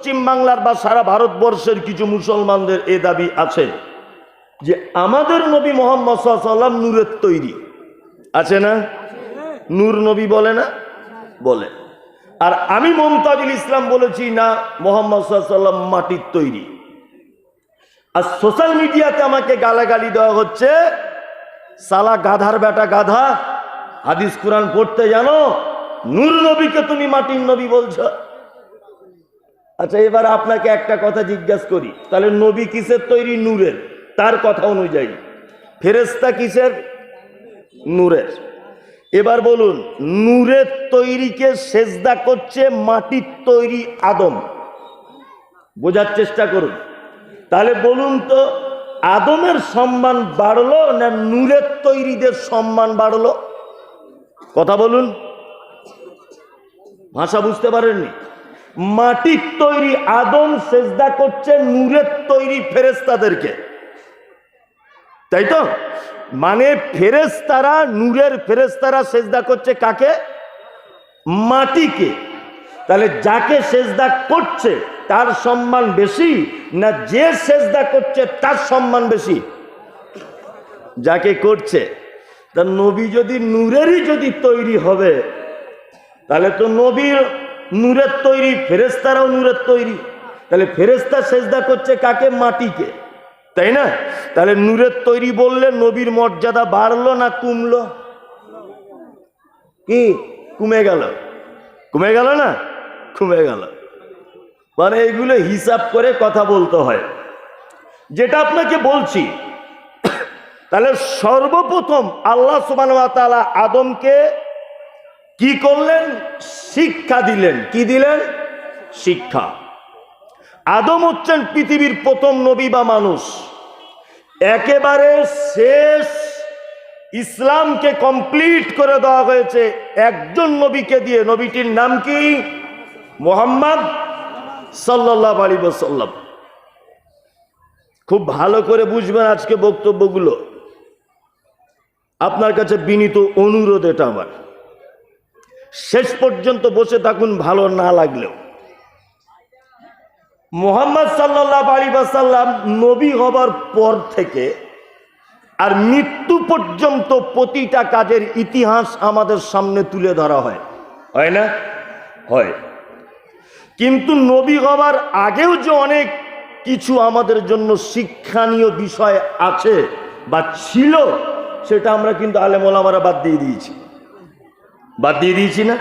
পশ্চিম বাংলার বা সারা ভারতবর্ষের কিছু মুসলমানদের এ দাবি আছে যে আমাদের নবী মুহাম্মদ সাল্লাল্লাহু আলাইহি ওয়াসাল্লাম নূরের তৈরি। আছে না? নূর নবী বলে না? বলে। আর আমি মুমতাজুল ইসলাম বলেছি না, মুহাম্মদ সাল্লাল্লাহু আলাইহি ওয়াসাল্লাম মাটির তৈরি। আর সোশ্যাল মিডিয়াতে আমাকে গালাগালি দেওয়া হচ্ছে, সালা গাধার বেটা গাধা, হাদিস কোরআন পড়তে জানো, নূর নবীকে তুমি মাটির নবী বলছো। আচ্ছা, এবার আপনাকে একটা কথা জিজ্ঞাসা করি, তাহলে নবী কিসের তৈরি? নূরের। তার কথা অনুযায়ী ফেরেশতা কিসের? নূরের। এবার বলুন, নূরের তৈরিকে সেজদা করছে মাটির তৈরি আদম। বোঝার চেষ্টা করুন। তাহলে বলুন তো, আদমের সম্মান বাড়লো না নূরের তৈরিদের সম্মান বাড়লো? কথা বলুন, ভাষা বুঝতে পারেননি? মাটির তৈরি আদম সেজদা করছে নূরের তৈরি ফেরেশতাদেরকে, তাই তো? মানে ফেরেশতারা, নূরের ফেরেশতারা সেজদা করছে কাকে? মাটিকে। তাহলে যাকে সেজদা করছে তার সম্মান বেশি না যে সেজদা করছে তার সম্মান বেশি? যাকে করছে। তা নবী যদি নূরেরই যদি তৈরি হবে, তাহলে তো নবীর নূরের তৈরি, ফেরেশতারাও নূরের তৈরি। তাহলে ফেরেশতা সেজদা করছে কাকে? মাটিকে, তাই না? তাহলে নূরের তৈরি বললে নবীর মর্যাদা বাড়লো না কমলো? কি কমে গেল? কমে গেল না? কমে গেল। মানে এগুলো হিসাব করে কথা বলতে হয়। যেটা আপনাকে বলছি, তাহলে সর্বপ্রথম আল্লাহ সুবহানাহু ওয়া তাআলা আদমকে কি করলেন? শিক্ষা দিলেন। কি দিলেন? শিক্ষা। আদম হচ্ছেন পৃথিবীর প্রথম নবী বা মানুষ। একেবারে শেষ ইসলামকে কমপ্লিট করে দেওয়া হয়েছে একজন নবীকে দিয়ে। নবীটির নাম কি? মুহাম্মদ সাল্লাল্লাহু আলাইহি ওয়াসাল্লাম। খুব ভালো করে বুঝবেন আজকে বক্তব্যগুলো। আপনার কাছে বিনীত অনুরোধ এটা আমার, শেষ পর্যন্ত বসে থাকুন ভালো না লাগলেও। মুহাম্মদ সাল্লাল্লাহু আলাইহি ওয়াসাল্লাম নবী হবার পর থেকে আর মৃত্যু পর্যন্ত প্রতিটা কাজের ইতিহাস আমাদের সামনে তুলে ধরা হয়, হয় না? হয়। কিন্তু নবী হবার আগেও যে অনেক কিছু আমাদের জন্য শিক্ষণীয় বিষয় আছে বা ছিল, সেটা আমরা কিন্তু আলেম ওলামারা বাদ দিয়ে দিয়েছি। বাদ দিয়ে দিয়েছি না?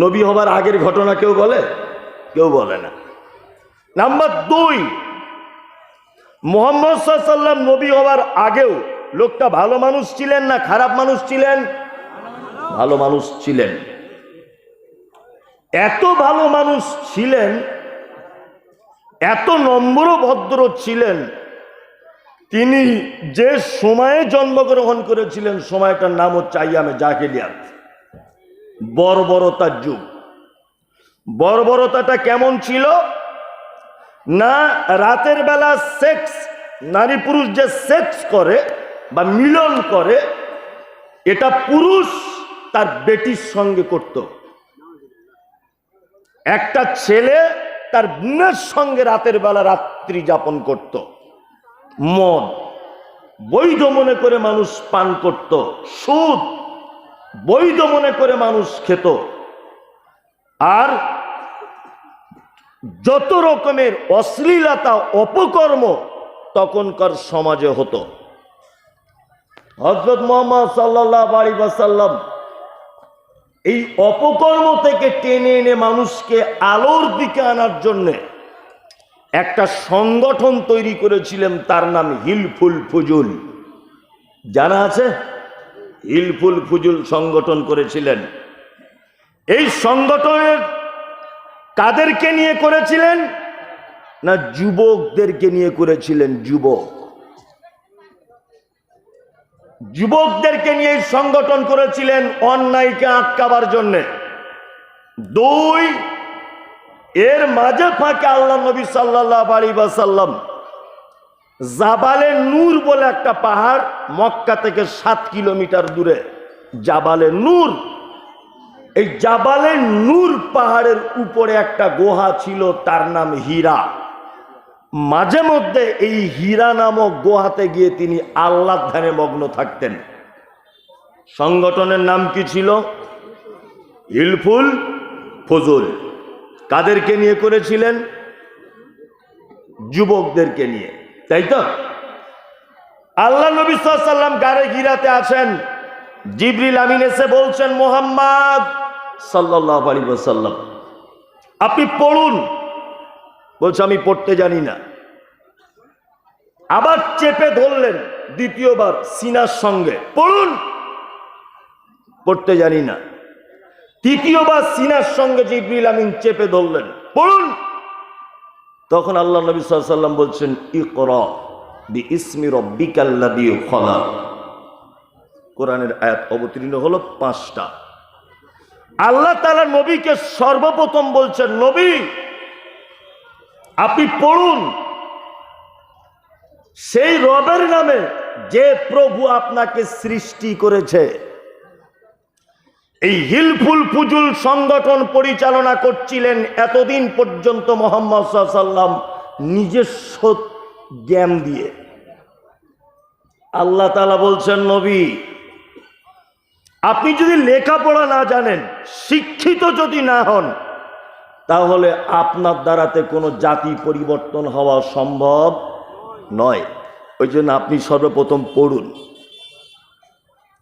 নবী হবার আগের ঘটনা কেউ বলে? কেউ বলে না। নাম্বার 2, মুহাম্মদ সাল্লাল্লাহু আলাইহি ওয়াসাল্লাম নবী হবার আগেও লোকটা ভালো মানুষ ছিলেন না খারাপ মানুষ ছিলেন? ভালো মানুষ ছিলেন। এত ভালো মানুষ ছিলেন, এত নম্র ভদ্র ছিলেন, তিনি যে সময়ে জন্মগ্রহণ করেছিলেন সময়টার নাম হচ্ছে আইয়ামে জাহেলিয়াত, বর্বরতার যুগ। বর্বরতাটা কেমন ছিল না, রাতের বেলা সেক্স, নারী পুরুষ যে সেক্স করে বা মিলন করে, এটা পুরুষ তার বেটির সঙ্গে করত। একটা ছেলে তার বোনের সঙ্গে রাতের বেলা রাত্রি যাপন করত। মদ বৈধ মনে করে মানুষ পান করত, সুদ বৈধ মনে করে মানুষ খেত, আর যত রকমের অশ্লীলতা অপকর্ম তখনকার সমাজে হতো। হযরত মুহাম্মদ সাল্লাল্লাহু আলাইহি ওয়াসাল্লাম এই অপকর্ম থেকে টেনে এনে মানুষকে আলোর দিকে আনার জন্যে একটা সংগঠন তৈরি করেছিলেন, তার নাম হিলফুল ফুজুল। জানা আছে? হিলফুল ফুজুল সংগঠন করেছিলেন। এই সংগঠনের কাদেরকে নিয়ে করেছিলেন না, যুবকদেরকে নিয়ে করেছিলেন। যুবকদেরকে নিয়ে সংগঠন করেছিলেন অন্যায়কে আটকাবার জন্যে। 2, এর মাঝে ফাঁকে আল্লাহ নবী সাল্লাল্লাহু আলাইহি ওয়াসাল্লাম জাবালে নূর বলে একটা পাহাড়, মক্কা থেকে 7 কিলোমিটার দূরে জাবালে নূর, এই জাবালে নূর পাহাড়ের উপরে একটা গুহা ছিল, তার নাম হীরা। মাঝে মধ্যে এই হীরা নামক গুহাতে গিয়ে তিনি আল্লাহর ধ্যানে মগ্ন থাকতেন। সংগঠনের নাম কি ছিল? হিলফুল ফুজুল। কাদেরকে নিয়ে করেছিলেন? যুবকদেরকে নিয়ে, তাই তো? আল্লাহ নবী সাল্লাল্লাহু আলাইহি ওয়াসাল্লাম গারে হীরাতে আছেন, জিবরিল আমিন এসে বলছেন, মুহাম্মদ সাল্লাল্লাহু আলাইহি ওয়াসাল্লাম আপনি পড়ুন। বলছে আমি পড়তে জানি না। আবার চেপে ধরলেন দ্বিতীয়বার সিনার সঙ্গে, পড়ুন। পড়তে জানি না। তৃতীয়বার সিনার সঙ্গে জিবরিল আমিন চেপে ধরলেন, পড়ুন। তখন আল্লাহ নবী সাল্লাল্লাহু আলাইহি ওয়াসাল্লাম বলছেন, ইকরা বিইসমি রাব্বিকাল্লাযী খলাক। কোরআনের আয়াত অবতীর্ণ হলো 5টা। আল্লাহ তাআলা নবীকে সর্বপ্রথম বলছেন, নবী আপনি পড়ুন সেই রবের নামে যে প্রভু আপনাকে সৃষ্টি করেছে। এই হিলফুল ফুজুল সংগঠন পরিচালনা করছিলেন এতদিন পর্যন্ত মুহাম্মদ সাল্লাল্লাহু আলাইহি ওয়াসাল্লাম নিজস্ব জ্ঞান দিয়ে। আল্লাহ তাআলা বলছেন, নবী আপনি যদি লেখাপড়া না জানেন, শিক্ষিত যদি না হন, তাহলে আপনার দ্বারাতে কোনো জাতি পরিবর্তন হওয়া সম্ভব নয়। ওই জন্য আপনি সর্বপ্রথম পড়ুন।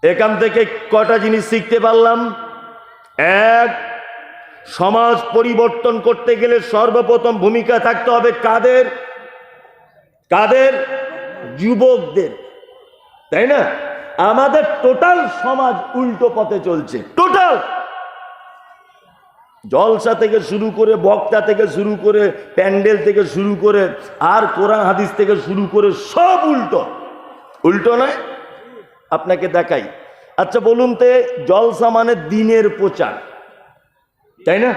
এখান থেকে কটা জিনিস শিখতে পারলাম। এক, সমাজ পরিবর্তন করতে গেলে সর্বপ্রথম ভূমিকা থাকতে হবে কাদের? কাদের? যুবকদের, তাই না? আমাদের টোটাল সমাজ উল্টো পথে চলছে। টোটাল জলসা থেকে শুরু করে, বক্তা থেকে শুরু করে, প্যান্ডেল থেকে শুরু করে, আর কোরআন হাদিস থেকে শুরু করে সব উল্টো। উল্টো নয়? আপনাকে দেখাই। আচ্ছা বলুন তো, জলসা মানে দিনের প্রচার, তাই না?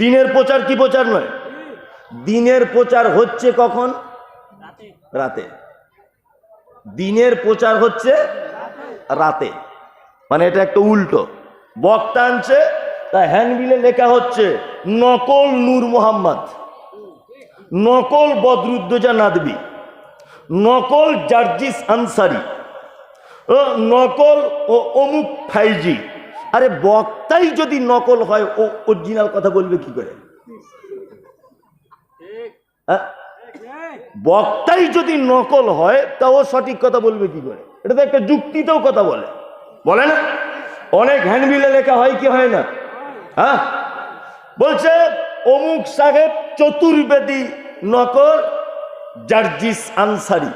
দিনের প্রচার কি প্রচার নয়? দিনের প্রচার হচ্ছে কখন? রাতে। দিনের প্রচার হচ্ছে রাতে, মানে এটা একটা উল্টো। বক্তা আনছে, তা হ্যান্ডবিলে লেখা হচ্ছে নকল নূর মোহাম্মদ, নকল বদরুদ্দোজা নাদবি, নকল জার্জিস আনসারি, নকল ও অমুক ফাইজি। আরে বক্তাই যদি নকল হয়, ও অরিজিনাল কথা বলবে কি করে? বক্তাই যদি নকল হয়, তা ও সঠিক কথা বলবে কি করে? এটা তো একটা যুক্তিতেও কথা বলে, বলে না? অনেক হ্যান্ডবিলে লেখা হয় কি হয় না? হ্যাঁ, বলছে অমুক সাহেব চতুর্বেদী নকল জার্জিস আনসারি,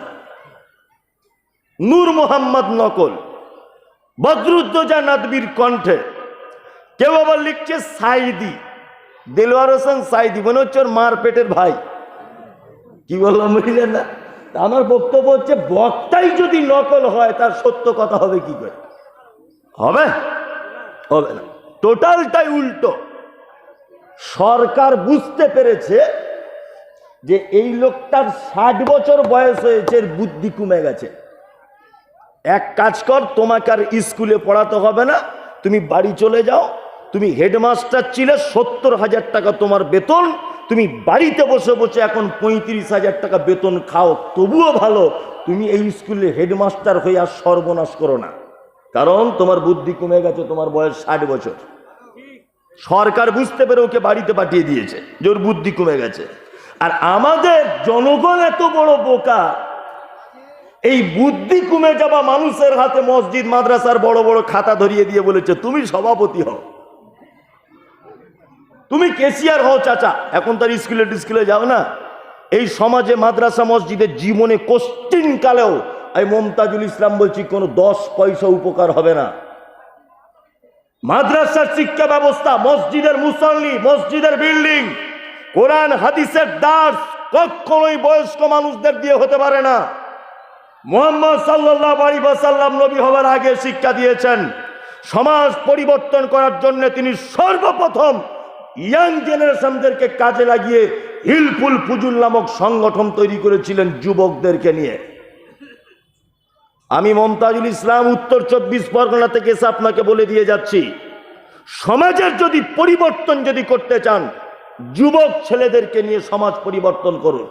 নূর মোহাম্মদ নকল, বদরুদ্দোজা নাদবির কণ্ঠে। কেউ আবার লিখছে সাইদি, দেলোয়ার হোসেন সাইদি, মনে হচ্ছে ওর মার পেটের ভাই। কি বললাম বুঝলেন না? আমার বক্তব্য হচ্ছে, বক্তাই যদি নকল হয়, তার সত্য কথা হবে কি করে? হবে? হবে না। টোটালটাই উল্টো। সরকার বুঝতে পেরেছে যে এই লোকটার 60 বছর বয়স হয়েছে, এর বুদ্ধি কমে গেছে। এক কাজ কর, তোমাকে আর স্কুলে পড়াতে হবে না, তুমি বাড়ি চলে যাও। তুমি হেডমাস্টার ছিলে, 70,000 টাকা তোমার বেতন, তুমি বাড়িতে বসে বসে এখন 35,000 টাকা বেতন খাও, তবুও ভালো। তুমি এই স্কুলে হেডমাস্টার হয়ে আর সর্বনাশ করো না, কারণ তোমার বুদ্ধি কমে গেছে, তোমার বয়স 60 বছর। সরকার বুঝতে পেরে ওকে বাড়িতে পাঠিয়ে দিয়েছে যে ওর বুদ্ধি কমে গেছে। আর আমাদের জনগণ এত বড় বোকা, এই বুদ্ধি কমে যাওয়া মানুষের হাতে মসজিদ মাদ্রাসার বড় বড় খাতা ধরিয়ে দিয়ে বলেছে, তুমি সভাপতি হও, তুমি কেসিয়ার হও চাচা। এখন তার স্কুলে টিস্কুলে যাও না। এই সমাজে মাদ্রাসা মসজিদের জীবনে কোশ্চিন কালেও, এই মমতাজুল ইসলাম বলছি, কোনো 10 পয়সা উপকার হবে না। মাদ্রাসার শিক্ষা ব্যবস্থা, মসজিদের মুসল্লি, মসজিদের বিল্ডিং, কোরআন হাদিসের দার্স কখনোই বয়স্ক মানুষদের দিয়ে হতে পারে না। মুহাম্মদ সাল্লাল্লাহু আলাইহি ওয়াসাল্লাম নবী হওয়ার আগে শিক্ষা দিয়েছেন। সমাজ পরিবর্তন করার জন্য তিনি সর্বপ্রথম ইয়াং জেনারেশনদেরকে কাজে লাগিয়ে হিলফুল ফুজুল নামক সংগঠন তৈরি করেছিলেন যুবকদেরকে নিয়ে। আমি মমতাজুল ইসলাম উত্তর 24 পরগনা থেকে এসে আপনাকে বলে দিয়ে যাচ্ছি, সমাজের যদি পরিবর্তন যদি করতে চান, যুবক ছেলেদেরকে নিয়ে সমাজ পরিবর্তন করুন।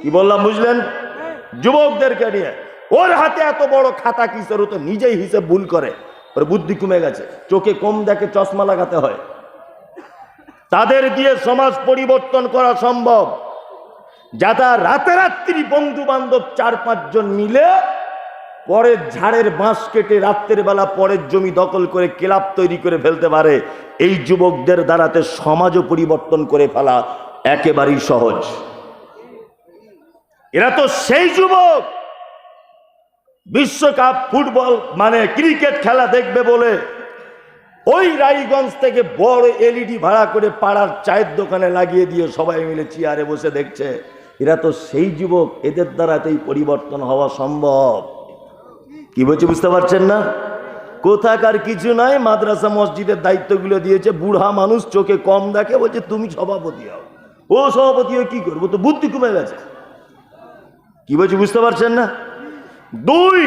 কি বললাম বুঝলেন? যুবকদেরকে নিয়ে। ওর হাতে এত বড় খাতা কিসের? ও তো নিজেই হিসেব ভুল করে, ওর বুদ্ধি কমে গেছে, চোখে কম দেখে, চশমা লাগাতে হয়। তাদের দিয়ে সমাজ পরিবর্তন করা সম্ভব। যারা রাতারাত্রি বন্ধু বান্ধব 4-5 জন মিলে পরের ঝাড়ের বাঁশ কেটে রাত্রের বেলা পরের জমি দখল করে ক্লাব তৈরি করে ফেলতে পারে, এই যুবকদের দ্বারাতে সমাজও পরিবর্তন করে ফেলা একেবারেই সহজ। এরা তো সেই যুবক বিশ্বকাপ ফুটবল মানে ক্রিকেট খেলা দেখবে বলে ওই রায়গঞ্জ থেকে বড় এলইডি ভাড়া করে পাড়ার চায়ের দোকানে লাগিয়ে দিয়ে সবাই মিলে চেয়ারে বসে দেখছে। এরা তো সেই যুবক, এদের দ্বারাতেই পরিবর্তন হওয়া সম্ভব। কি বলছে বুঝতে পারছেন না? কোথাকার কিছু নাই, মাদ্রাসা মসজিদের দায়িত্বগুলো দিয়েছে, বুড়া মানুষ চোখে কম দেখে, বলছে তুমি সভাপতি হও। ও সভাপতি হয়ে কি করবো? তো বুদ্ধি কমে গেছে। কি বলছি বুঝতে পারছেন না? 2,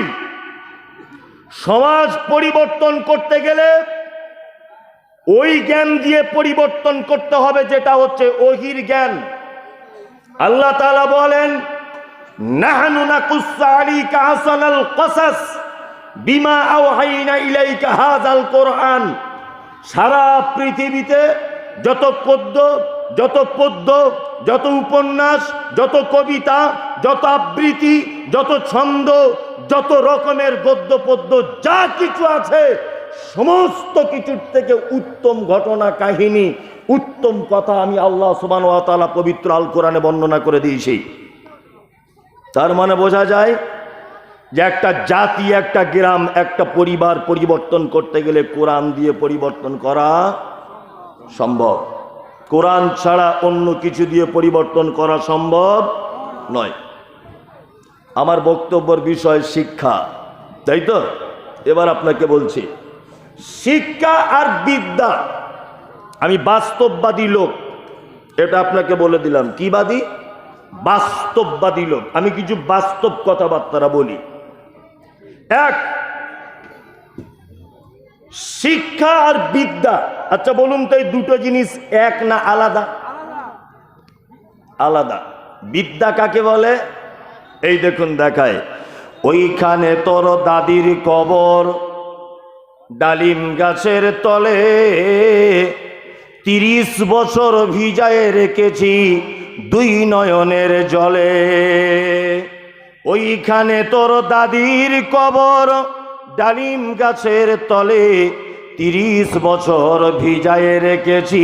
সমাজ পরিবর্তন করতে গেলে ওই জ্ঞান দিয়ে পরিবর্তন করতে হবে যেটা হচ্ছে ওহির জ্ঞান। আল্লাহ তাআলা বলেন, নাহনু নাকুসসু আলাইকা আহসানাল কসাস বিমা আওহাইনা ইলাইকা হাযাল কোরআন। সারা পৃথিবীতে যত পদ্য, যত উপন্যাস, যত কবিতা, যত আবৃত্তি, যত ছন্দ, যত রকমের গদ্য পদ্য যা কিছু আছে, সমস্ত কিছুর থেকে উত্তম ঘটনা কাহিনী, উত্তম কথা আমি আল্লাহ সুবহানাহু ওয়া তাআলা পবিত্র আল কোরআনে বর্ণনা করে দিয়েছি। তার মানে বোঝা যায় যে একটা জাতি, একটা গ্রাম, একটা পরিবার পরিবর্তন করতে গেলে কোরআন দিয়ে পরিবর্তন করা সম্ভব। কোরআন ছাড়া অন্য কিছু দিয়ে পরিবর্তন করা সম্ভব নয়। আমার বক্তব্যের বিষয় শিক্ষা, তাই তো? এবার আপনাকে বলছি, শিক্ষা আর বিদ্যা, আমি বাস্তববাদী লোক, এটা আপনাকে বলে দিলাম। কি বাদী? বাস্তববাদী লোক। আমি কিছু বাস্তব কথাবার্তা বলি। 1, শিক্ষা আর বিদ্যা। আচ্ছা বলুন তো, এই দুটো জিনিস এক না আলাদা? আলাদা। বিদ্যা কাকে বলে? এই দেখুন দেখায়, ওইখানে তোর দাদির কবর, ডালিম গাছের তলে 30 বছর ভিজায় রেখেছি 2 নয়নের জলে। ওইখানে তোর দাদির কবর, ডালিম গাছের তলে 30 বছর ভিজায় রেখেছি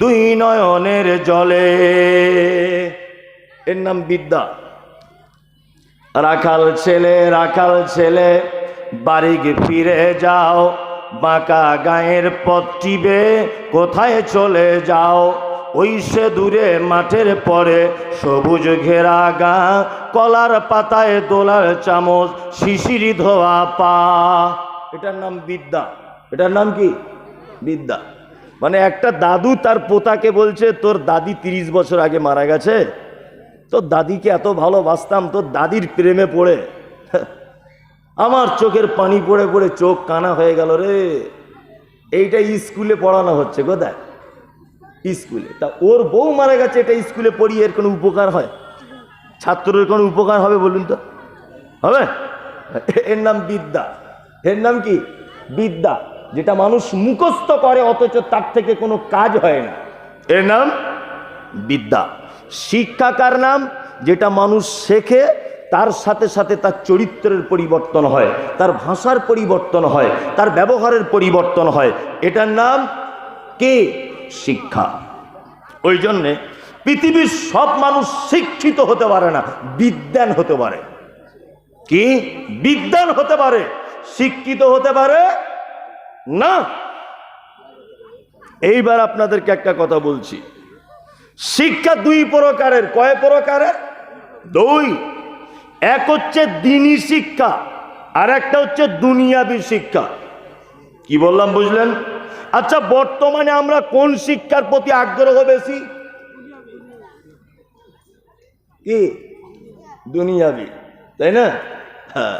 2 নয়নের জলে। এর নাম বিদ্যা। রাখাল ছেলে বাড়ি ফিরে যাও, বাঁকা গায়ের পথ টিপে কোথায় চলে যাও। ওই সে দূরে মাঠের পরে সবুজ ঘেরা গা, কলার পাতায় দোলার চামচ, শিশিরি ধোয়া পা। এটার নাম বিদ্যা। এটার নাম কি? বিদ্যা। মানে একটা দাদু তার পোতাকে বলছে, তোর দাদি 30 বছর আগে মারা গেছে, তোর দাদিকে এত ভালোবাসতাম, তোর দাদির প্রেমে পড়ে আমার চোখের পানি পড়ে পড়ে চোখ কানা হয়ে গেল রে। এইটা স্কুলে পড়ানো হচ্ছে। কোথায়? স্কুলে। তা ওর বউ মারা গেছে, এটা স্কুলে পড়িয়ে এর কোনো উপকার হয়? ছাত্রের কোনো উপকার হবে বলুন তো? হবে? এর নাম বিদ্যা। এর নাম কি? বিদ্যা। যেটা মানুষ মুখস্থ করে অথচ তার থেকে কোনো কাজ হয় না, এর নাম বিদ্যা। শিক্ষা কার নাম? যেটা মানুষ শেখে, তার সাথে সাথে তার চরিত্রের পরিবর্তন হয়, তার ভাষার পরিবর্তন হয়, তার ব্যবহারের পরিবর্তন হয়। এটার নাম কি? শিক্ষা। ওই জন্যে পৃথিবীর সব মানুষ শিক্ষিত হতে পারে না, বিদ্বান হতে পারে। কি? বিদ্বান হতে পারে, শিক্ষিত হতে পারে না। এইবার আপনাদেরকে একটা কথা বলছি, শিক্ষা 2 প্রকারের। কয় প্রকারের? 2। এক হচ্ছে দ্বীনি শিক্ষা, আর একটা হচ্ছে দুনিয়াবী শিক্ষা। কি বললাম বুঝলেন? আচ্ছা, বর্তমানে আমরা কোন শিক্ষার প্রতি আগ্রহ বেশি? কি? দুনিয়াবী, তাই না? হ্যাঁ।